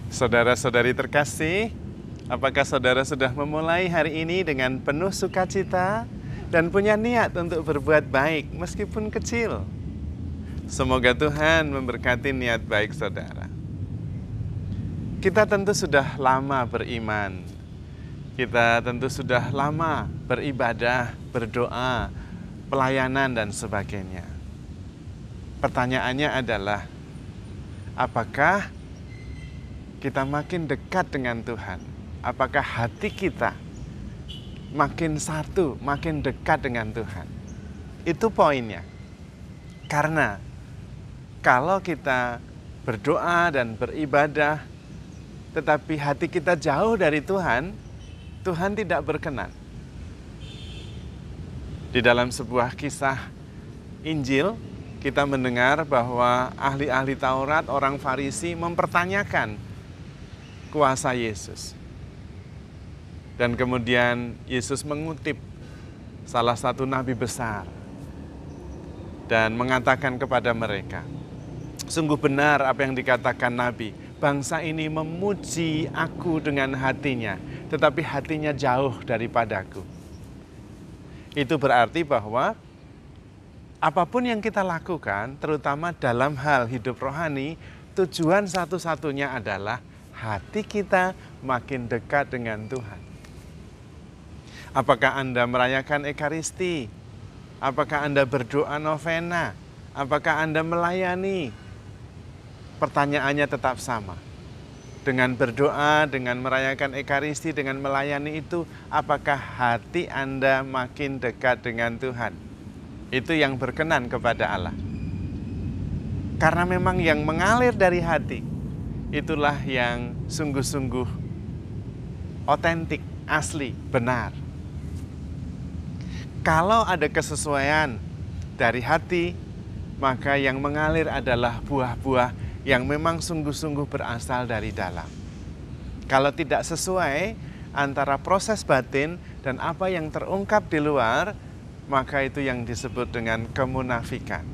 Saudara-saudari terkasih, apakah saudara sudah memulai hari ini dengan penuh sukacita dan punya niat untuk berbuat baik meskipun kecil? Semoga Tuhan memberkati niat baik saudara. Kita tentu sudah lama beriman. Kita tentu sudah lama beribadah, berdoa, pelayanan dan sebagainya. Pertanyaannya adalah, apakah kita makin dekat dengan Tuhan? Apakah hati kita makin satu, makin dekat dengan Tuhan? Itu poinnya. Karena kalau kita berdoa dan beribadah, tetapi hati kita jauh dari Tuhan, Tuhan tidak berkenan. Di dalam sebuah kisah Injil, kita mendengar bahwa ahli-ahli Taurat, orang Farisi mempertanyakan kuasa Yesus. Dan kemudian Yesus mengutip salah satu nabi besar dan mengatakan kepada mereka, sungguh benar apa yang dikatakan nabi, bangsa ini memuji aku dengan hatinya, tetapi hatinya jauh daripadaku. Itu berarti bahwa apapun yang kita lakukan, terutama dalam hal hidup rohani, tujuan satu-satunya adalah hati kita makin dekat dengan Tuhan. Apakah Anda merayakan Ekaristi? Apakah Anda berdoa novena? Apakah Anda melayani? Pertanyaannya tetap sama. Dengan berdoa, dengan merayakan Ekaristi, dengan melayani itu, apakah hati Anda makin dekat dengan Tuhan? Itu yang berkenan kepada Allah. Karena memang yang mengalir dari hati, itulah yang sungguh-sungguh otentik, asli, benar. Kalau ada kesesuaian dari hati, maka yang mengalir adalah buah-buah yang memang sungguh-sungguh berasal dari dalam. Kalau tidak sesuai antara proses batin dan apa yang terungkap di luar, maka itu yang disebut dengan kemunafikan.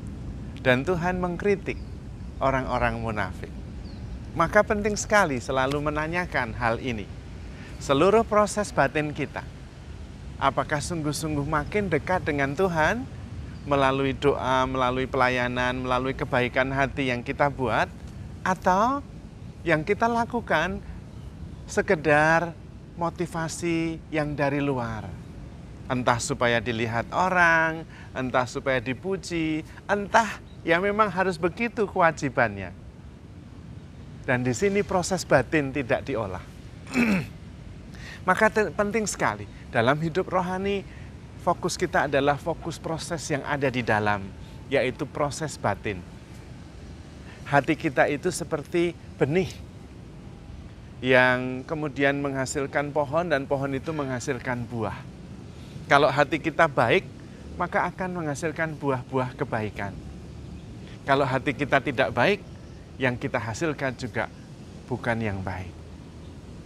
Dan Tuhan mengkritik orang-orang munafik. Maka penting sekali selalu menanyakan hal ini. Seluruh proses batin kita, apakah sungguh-sungguh makin dekat dengan Tuhan melalui doa, melalui pelayanan, melalui kebaikan hati yang kita buat, atau yang kita lakukan sekedar motivasi yang dari luar. Entah supaya dilihat orang, entah supaya dipuji, entah ya memang harus begitu kewajibannya. Dan di sini proses batin tidak diolah. Maka penting sekali dalam hidup rohani, fokus kita adalah fokus proses yang ada di dalam, yaitu proses batin. Hati kita itu seperti benih yang kemudian menghasilkan pohon dan pohon itu menghasilkan buah. Kalau hati kita baik, maka akan menghasilkan buah-buah kebaikan. Kalau hati kita tidak baik, yang kita hasilkan juga bukan yang baik.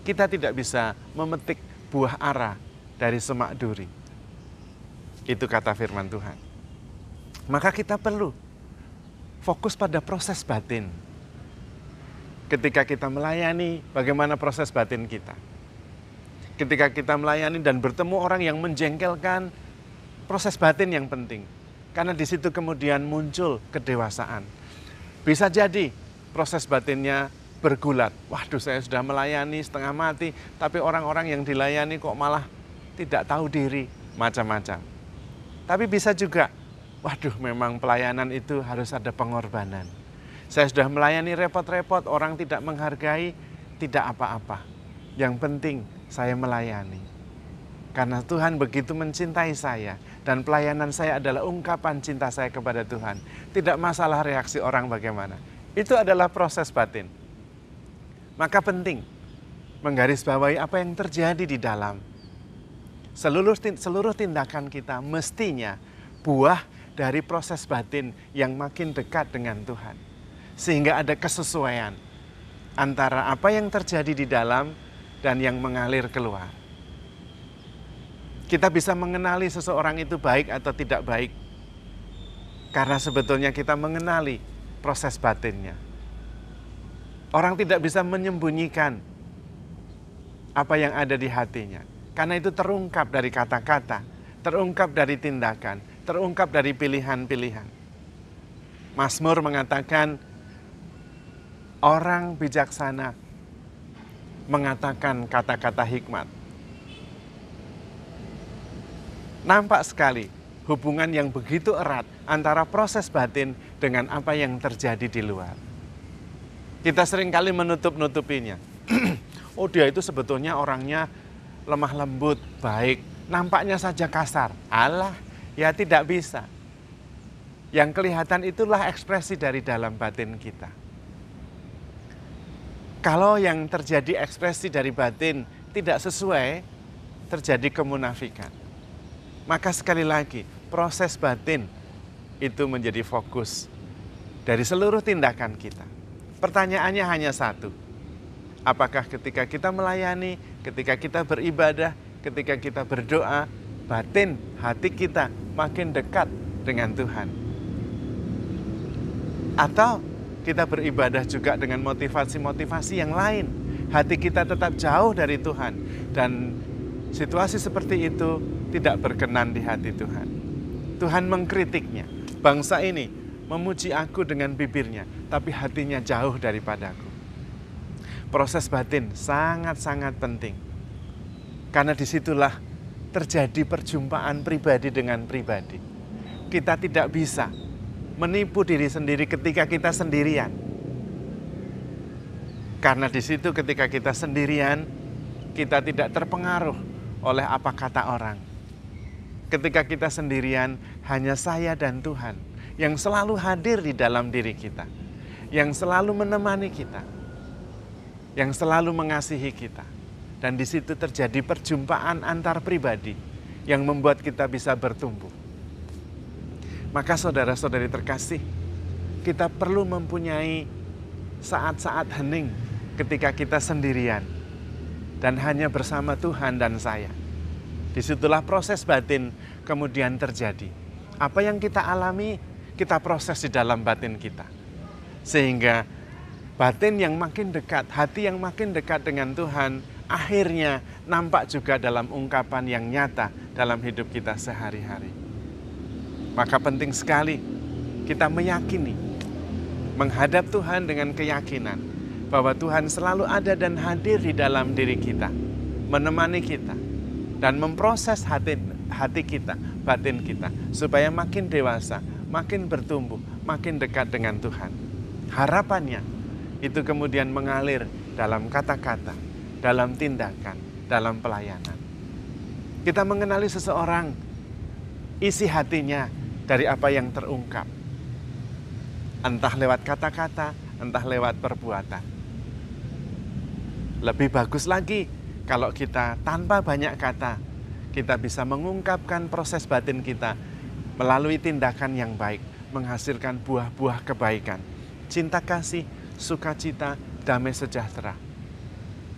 Kita tidak bisa memetik buah ara dari semak duri. Itu kata firman Tuhan. Maka kita perlu fokus pada proses batin. Ketika kita melayani, bagaimana proses batin kita? Ketika kita melayani dan bertemu orang yang menjengkelkan, proses batin yang penting. Karena di situ kemudian muncul kedewasaan. Bisa jadi proses batinnya bergulat. Waduh, saya sudah melayani setengah mati, tapi orang-orang yang dilayani kok malah tidak tahu diri, macam-macam. Tapi bisa juga, waduh, memang pelayanan itu harus ada pengorbanan. Saya sudah melayani repot-repot, orang tidak menghargai, tidak apa-apa. Yang penting saya melayani. Karena Tuhan begitu mencintai saya, dan pelayanan saya adalah ungkapan cinta saya kepada Tuhan. Tidak masalah reaksi orang bagaimana. Itu adalah proses batin. Maka penting menggarisbawahi apa yang terjadi di dalam. Seluruh tindakan kita mestinya buah dari proses batin yang makin dekat dengan Tuhan. Sehingga ada kesesuaian antara apa yang terjadi di dalam dan yang mengalir keluar. Kita bisa mengenali seseorang itu baik atau tidak baik karena sebetulnya kita mengenali proses batinnya. Orang tidak bisa menyembunyikan apa yang ada di hatinya. Karena itu terungkap dari kata-kata, terungkap dari tindakan, terungkap dari pilihan-pilihan. Mazmur mengatakan, orang bijaksana mengatakan kata-kata hikmat. Nampak sekali hubungan yang begitu erat antara proses batin dengan apa yang terjadi di luar. Kita seringkali menutup-nutupinya. Oh, dia itu sebetulnya orangnya lemah lembut, baik, nampaknya saja kasar. Alah, ya tidak bisa. Yang kelihatan itulah ekspresi dari dalam batin kita. Kalau yang terjadi ekspresi dari batin tidak sesuai, terjadi kemunafikan. Maka sekali lagi, proses batin itu menjadi fokus dari seluruh tindakan kita. Pertanyaannya hanya satu. Apakah ketika kita melayani, ketika kita beribadah, ketika kita berdoa, batin hati kita makin dekat dengan Tuhan? Atau kita beribadah juga dengan motivasi-motivasi yang lain. Hati kita tetap jauh dari Tuhan. Dan situasi seperti itu tidak berkenan di hati Tuhan. Tuhan mengkritiknya. Bangsa ini memuji aku dengan bibirnya, tapi hatinya jauh daripadaku. Proses batin sangat-sangat penting. Karena disitulah terjadi perjumpaan pribadi dengan pribadi. Kita tidak bisa menipu diri sendiri ketika kita sendirian. Karena di situ ketika kita sendirian, kita tidak terpengaruh oleh apa kata orang. Ketika kita sendirian, hanya saya dan Tuhan yang selalu hadir di dalam diri kita, yang selalu menemani kita, yang selalu mengasihi kita. Dan di situ terjadi perjumpaan antar pribadi yang membuat kita bisa bertumbuh. Maka saudara-saudari terkasih, kita perlu mempunyai saat-saat hening ketika kita sendirian dan hanya bersama Tuhan dan saya. Disitulah proses batin kemudian terjadi. Apa yang kita alami, kita proses di dalam batin kita. Sehingga batin yang makin dekat, hati yang makin dekat dengan Tuhan, akhirnya nampak juga dalam ungkapan yang nyata dalam hidup kita sehari-hari. Maka penting sekali kita meyakini, menghadap Tuhan dengan keyakinan bahwa Tuhan selalu ada dan hadir di dalam diri kita, menemani kita, dan memproses hati kita, batin kita, supaya makin dewasa, makin bertumbuh, makin dekat dengan Tuhan. Harapannya itu kemudian mengalir dalam kata-kata, dalam tindakan, dalam pelayanan. Kita mengenali seseorang, isi hatinya dari apa yang terungkap. Entah lewat kata-kata, entah lewat perbuatan. Lebih bagus lagi kalau kita tanpa banyak kata, kita bisa mengungkapkan proses batin kita melalui tindakan yang baik, menghasilkan buah-buah kebaikan, cinta kasih, sukacita, damai sejahtera.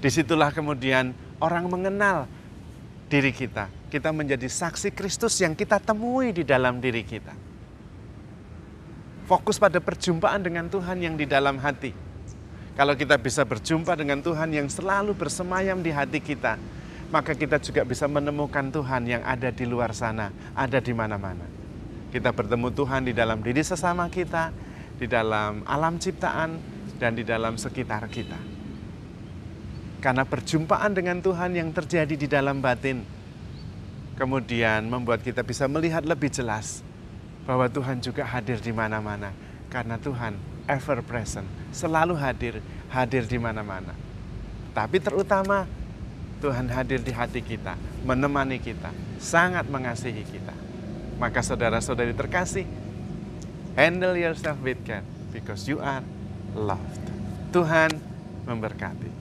Disitulah kemudian orang mengenal diri kita. Kita menjadi saksi Kristus yang kita temui di dalam diri kita. Fokus pada perjumpaan dengan Tuhan yang di dalam hati. Kalau kita bisa berjumpa dengan Tuhan yang selalu bersemayam di hati kita, maka kita juga bisa menemukan Tuhan yang ada di luar sana, ada di mana-mana. Kita bertemu Tuhan di dalam diri sesama kita, di dalam alam ciptaan, dan di dalam sekitar kita. Karena perjumpaan dengan Tuhan yang terjadi di dalam batin, kemudian membuat kita bisa melihat lebih jelas bahwa Tuhan juga hadir di mana-mana. Karena Tuhan ever present, selalu hadir di mana-mana. Tapi terutama Tuhan hadir di hati kita, menemani kita, sangat mengasihi kita. Maka saudara-saudari terkasih, handle yourself with care because you are loved. Tuhan memberkati.